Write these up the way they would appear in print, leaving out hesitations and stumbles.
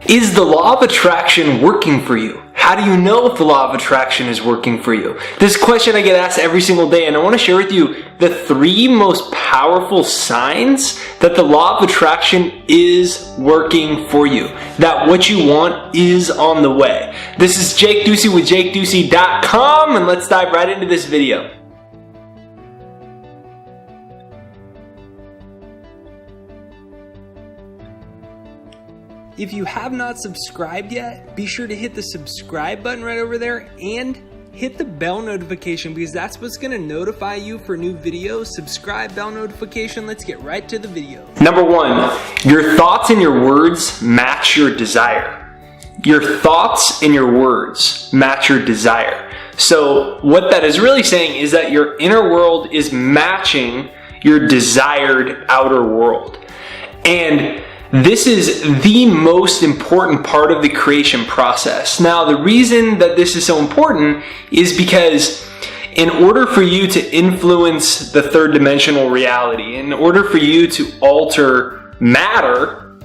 Is the law of attraction working for you? How do you know if the law of attraction is working for you? This question I get asked every single day, and I want to share with you the 3 most powerful signs that the law of attraction is working for you, that what you want is on the way. This is Jake Ducey with JakeDucey.com, and let's dive right into this video. If you have not subscribed yet, be sure to hit the subscribe button right over there and hit the bell notification, because that's what's going to notify you for new videos. Subscribe, bell notification. Let's get right to the video. Number 1, your thoughts and your words match your desire. Your thoughts and your words match your desire. So what that is really saying is that your inner world is matching your desired outer world. And this is the most important part of the creation process. Now, the reason that this is so important is because in order for you to influence the third dimensional reality, in order for you to alter matter,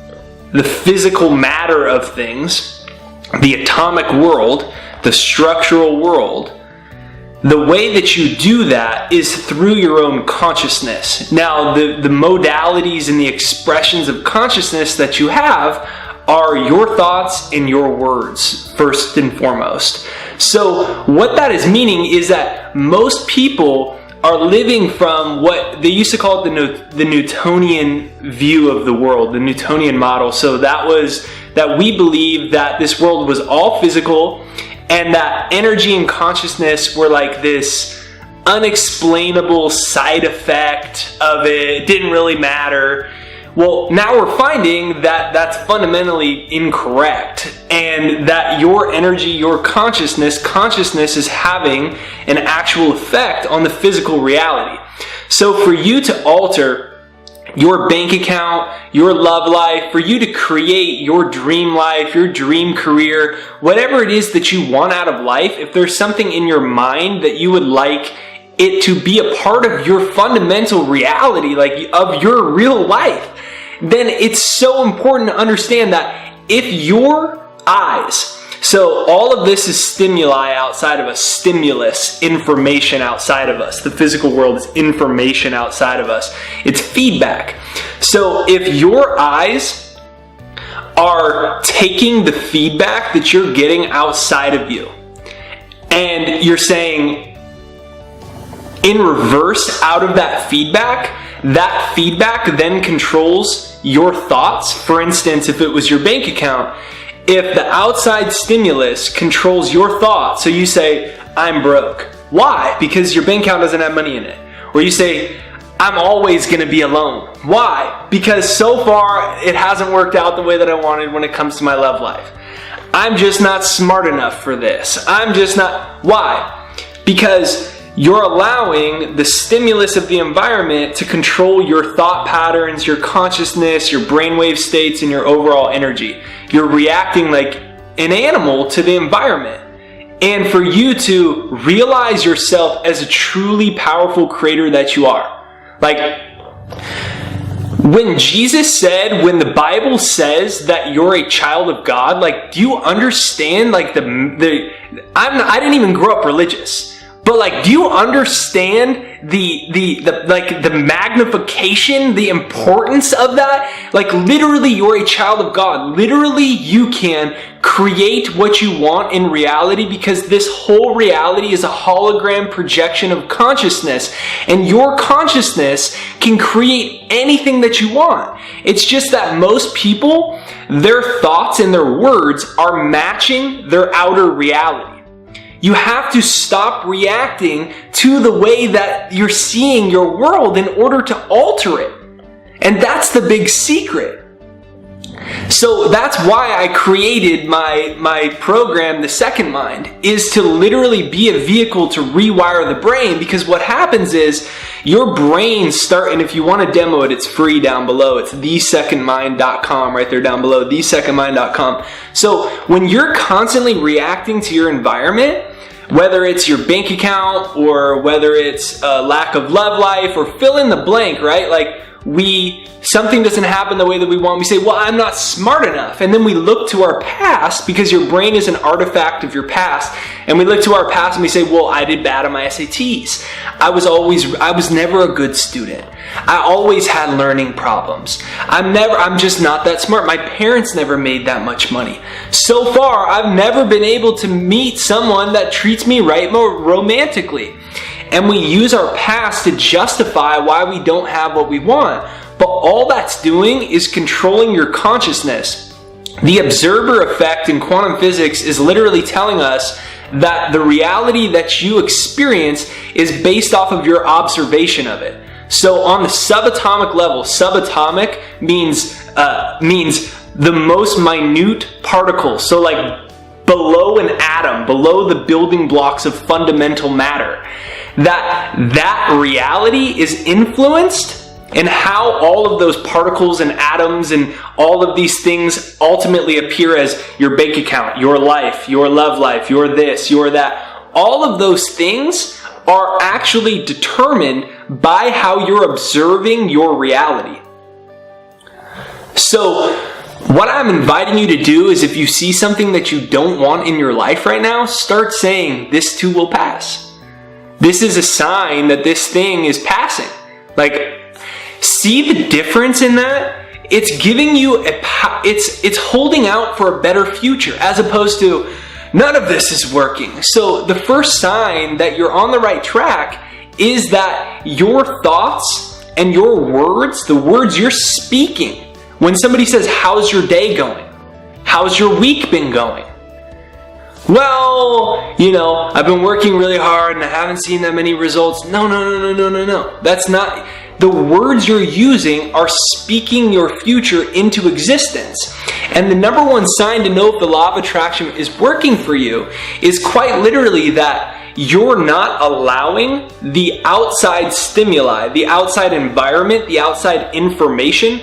the physical matter of things, the atomic world, the structural world, the way that you do that is through your own consciousness. Now, the modalities and the expressions of consciousness that you have are your thoughts and your words, first and foremost. So what that is meaning is that most people are living from what they used to call it the Newtonian view of the world, the Newtonian model. So that was that we believe that this world was all physical, and that energy and consciousness were like this unexplainable side effect of it. It didn't really matter. Well, now we're finding that that's fundamentally incorrect, and that your energy, your consciousness is having an actual effect on the physical reality. So for you to alter your bank account, your love life, for you to create your dream life, your dream career, whatever it is that you want out of life, if there's something in your mind that you would like it to be a part of your fundamental reality, like of your real life, then it's so important to understand that if your eyes, so all of this is stimuli outside of us, stimulus, information outside of us. The physical world is information outside of us. It's feedback. So if your eyes are taking the feedback that you're getting outside of you, and you're saying in reverse out of that feedback then controls your thoughts. For instance, if it was your bank account, if the outside stimulus controls your thoughts, so you say, I'm broke. Why? Because your bank account doesn't have money in it. Or you say, I'm always going to be alone. Why? Because so far it hasn't worked out the way that I wanted when it comes to my love life. I'm just not smart enough for this. I'm just not. Why? Because you're allowing the stimulus of the environment to control your thought patterns, your consciousness, your brainwave states, and your overall energy. You're reacting like an animal to the environment. And for you to realize yourself as a truly powerful creator that you are. Like, when Jesus said, when the Bible says that you're a child of God, like, do you understand, like, I didn't even grow up religious. But like, do you understand the magnification, the importance of that? Like, literally, you're a child of God. Literally, you can create what you want in reality, because this whole reality is a hologram projection of consciousness, and your consciousness can create anything that you want. It's just that most people, their thoughts and their words are matching their outer reality. You have to stop reacting to the way that you're seeing your world in order to alter it. And that's the big secret. So that's why I created my program, The Second Mind, is to literally be a vehicle to rewire the brain, because what happens is your brain and if you want to demo it, it's free down below. It's thesecondmind.com right there down below, thesecondmind.com. So when you're constantly reacting to your environment, whether it's your bank account or whether it's a lack of love life or fill in the blank, right? Like, something doesn't happen the way that we want, we say, well, I'm not smart enough. And then we look to our past, because your brain is an artifact of your past. And we look to our past and we say, well, I did bad on my SATs. I was never a good student. I always had learning problems. I'm just not that smart. My parents never made that much money. So far, I've never been able to meet someone that treats me right more romantically. And we use our past to justify why we don't have what we want. But all that's doing is controlling your consciousness. The observer effect in quantum physics is literally telling us that the reality that you experience is based off of your observation of it. So on the subatomic level, subatomic means the most minute particle. So like below an atom, below the building blocks of fundamental matter. That reality is influenced in how all of those particles and atoms and all of these things ultimately appear as your bank account, your life, your love life, your this, your that. All of those things are actually determined by how you're observing your reality. So what I'm inviting you to do is, if you see something that you don't want in your life right now, start saying, this too will pass. This is a sign that this thing is passing. Like, see the difference in that? It's giving you it's holding out for a better future, as opposed to none of this is working. So the first sign that you're on the right track is that your thoughts and your words, the words you're speaking, when somebody says, how's your day going? How's your week been going? Well, I've been working really hard and I haven't seen that many results. No. That's not. The words you're using are speaking your future into existence. And the number one sign to know if the law of attraction is working for you is quite literally that you're not allowing the outside stimuli, the outside environment, the outside information,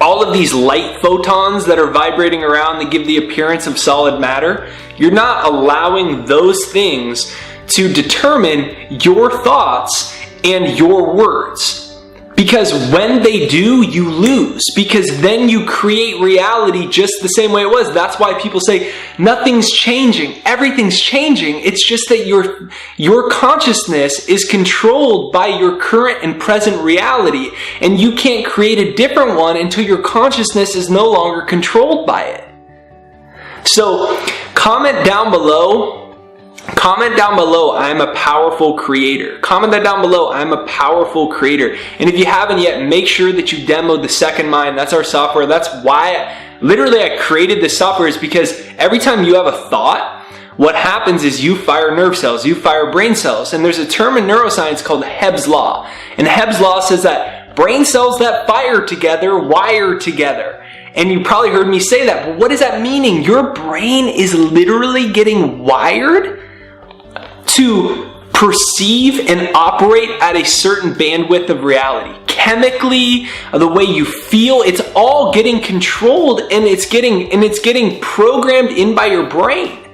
all of these light photons that are vibrating around that give the appearance of solid matter. You're not allowing those things to determine your thoughts and your words. Because when they do, you lose. Because then you create reality just the same way it was. That's why people say, nothing's changing. Everything's changing. It's just that your consciousness is controlled by your current and present reality. And you can't create a different one until your consciousness is no longer controlled by it. So, comment down below, I'm a powerful creator. Comment that down below, I'm a powerful creator. And if you haven't yet, make sure that you download the Second Mind. That's our software. That's why I created this software, is because every time you have a thought, what happens is you fire nerve cells, you fire brain cells. And there's a term in neuroscience called Hebb's Law. And Hebb's Law says that brain cells that fire together wire together. And you probably heard me say that, but what is that meaning? Your brain is literally getting wired to perceive and operate at a certain bandwidth of reality. Chemically, the way you feel, it's all getting controlled and it's getting programmed in by your brain.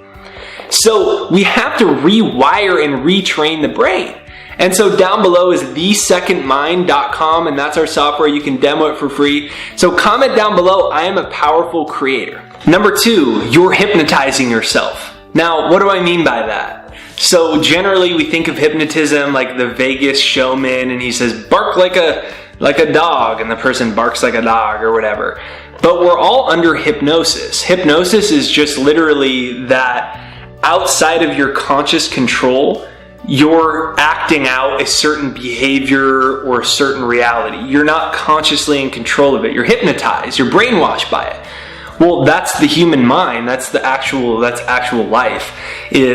So we have to rewire and retrain the brain. And so down below is thesecondmind.com, and that's our software. You can demo it for free. So comment down below, I am a powerful creator. Number 2, you're hypnotizing yourself. Now, what do I mean by that? So generally we think of hypnotism like the Vegas showman, and he says, bark like a dog, and the person barks like a dog or whatever. But we're all under hypnosis. Hypnosis is just literally that outside of your conscious control, you're acting out a certain behavior or a certain reality. You're not consciously in control of it. You're hypnotized. You're brainwashed by it. Well, that's the human mind. That's actual life.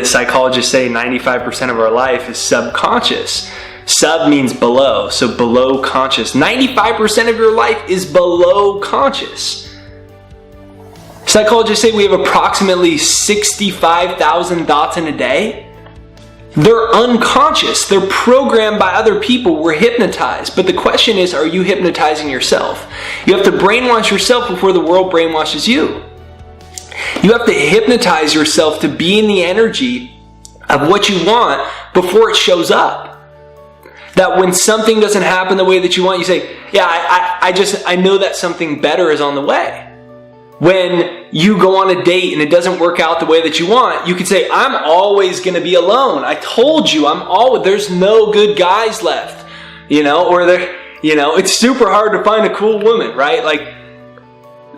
Psychologists say 95% of our life is subconscious. Sub means below, so below conscious. 95% of your life is below conscious. Psychologists say we have approximately 65,000 thoughts in a day. They're unconscious. They're programmed by other people. We're hypnotized. But the question is, are you hypnotizing yourself? You have to brainwash yourself before the world brainwashes you. You have to hypnotize yourself to be in the energy of what you want before it shows up. That when something doesn't happen the way that you want, you say, yeah, I know that something better is on the way. When you go on a date and it doesn't work out the way that you want, you could say, I'm always going to be alone. I told you, there's no good guys left, it's super hard to find a cool woman, right? Like,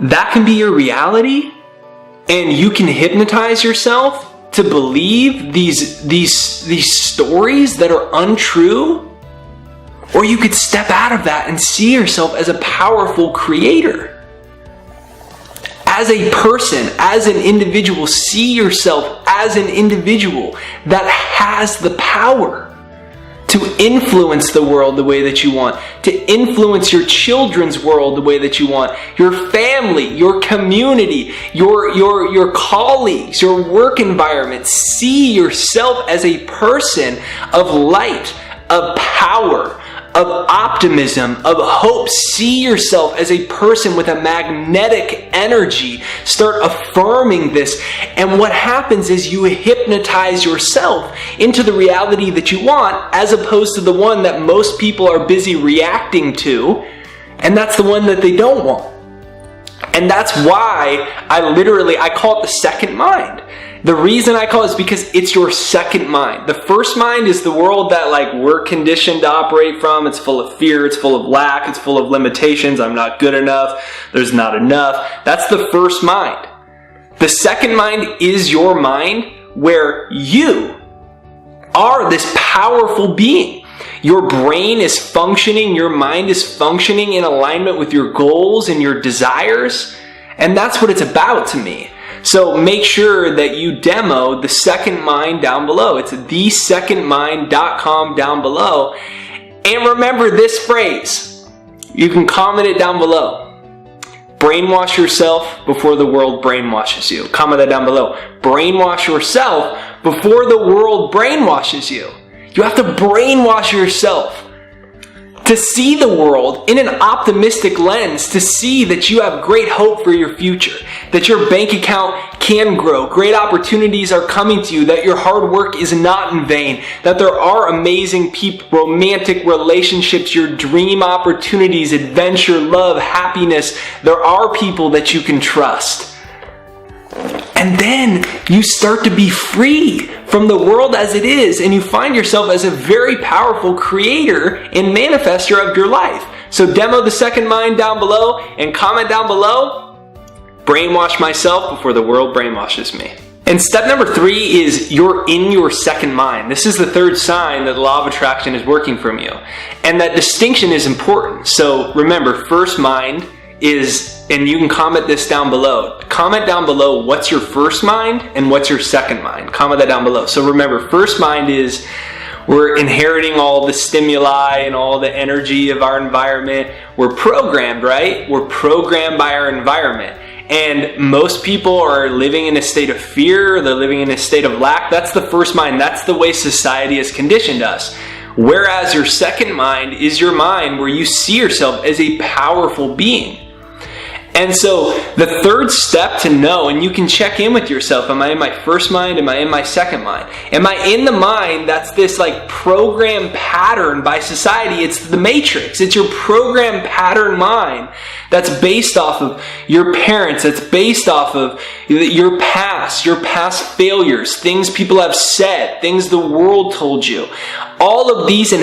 that can be your reality, and you can hypnotize yourself to believe these stories that are untrue. Or you could step out of that and see yourself as a powerful creator. As a person, as an individual, see yourself as an individual that has the power to influence the world the way that you want, to influence your children's world the way that you want, your family, your community, your colleagues, your work environment. See yourself as a person of light, of power, of optimism, of hope. See yourself as a person with a magnetic energy. Start affirming this. And what happens is you hypnotize yourself into the reality that you want, as opposed to the one that most people are busy reacting to. And that's the one that they don't want. And that's why I call it the second mind. The reason I call it is because it's your second mind. The first mind is the world that we're conditioned to operate from. It's full of fear, it's full of lack, it's full of limitations. I'm not good enough, there's not enough. That's the first mind. The second mind is your mind, where you are this powerful being. Your brain is functioning, your mind is functioning in alignment with your goals and your desires. And that's what it's about to me. So make sure that you demo the second mind down below. It's thesecondmind.com down below. And remember this phrase. You can comment it down below. Brainwash yourself before the world brainwashes you. Comment that down below. Brainwash yourself before the world brainwashes you. You have to brainwash yourself to see the world in an optimistic lens, to see that you have great hope for your future, that your bank account can grow, great opportunities are coming to you, that your hard work is not in vain, that there are amazing people, romantic relationships, your dream opportunities, adventure, love, happiness. There are people that you can trust. And then you start to be free from the world as it is, and you find yourself as a very powerful creator and manifester of your life. So demo the second mind down below and comment down below, brainwash myself before the world brainwashes me. And step number 3 is you're in your second mind. This is the third sign that the law of attraction is working from you. And that distinction is important. So remember, first mind is, and you can comment this down below. Comment down below what's your first mind and what's your second mind. Comment that down below. So remember, first mind is we're inheriting all the stimuli and all the energy of our environment. We're programmed, right? We're programmed by our environment. And most people are living in a state of fear. They're living in a state of lack. That's the first mind. That's the way society has conditioned us. Whereas your second mind is your mind where you see yourself as a powerful being. And so the third step to know, and you can check in with yourself, am I in my first mind? Am I in my second mind? Am I in the mind that's this program pattern by society? It's the matrix. It's your program pattern mind that's based off of your parents. It's based off of your past failures, things people have said, things the world told you. All of these if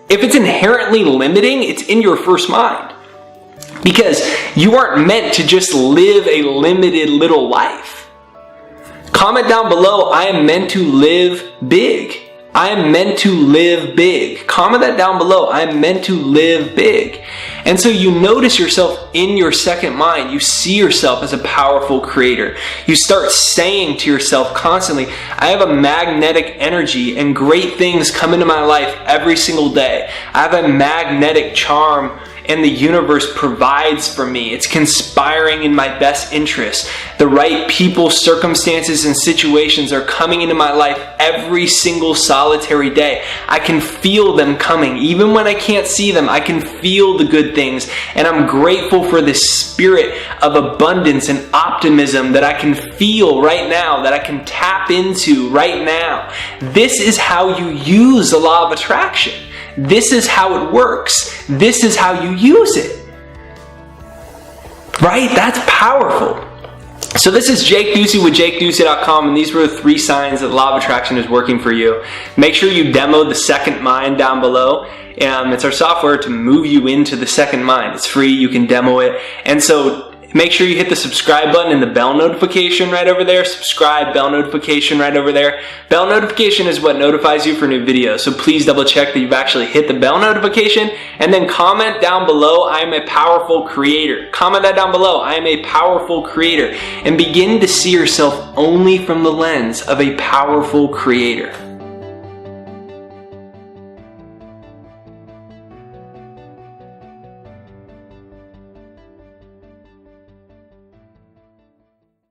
it's inherently limiting, it's in your first mind. Because you aren't meant to just live a limited little life. Comment down below, I am meant to live big. I am meant to live big. Comment that down below, I am meant to live big. And so you notice yourself in your second mind. You see yourself as a powerful creator. You start saying to yourself constantly, I have a magnetic energy and great things come into my life every single day. I have a magnetic charm and the universe provides for me. It's conspiring in my best interest. The right people, circumstances, and situations are coming into my life every single solitary day. I can feel them coming. Even when I can't see them, I can feel the good things. And I'm grateful for this spirit of abundance and optimism that I can feel right now, that I can tap into right now. This is how you use the law of attraction. This is how it works. This is how you use it. Right? That's powerful. So this is Jake Ducey with JakeDucey.com, and these were the 3 signs that law of attraction is working for you. Make sure you demo the second mind down below. It's our software to move you into the second mind. It's free. You can demo it. And so make sure you hit the subscribe button and the bell notification right over there. Subscribe, bell notification right over there. Bell notification is what notifies you for new videos. So please double check that you've actually hit the bell notification, and then comment down below, I am a powerful creator. Comment that down below, I am a powerful creator. And begin to see yourself only from the lens of a powerful creator.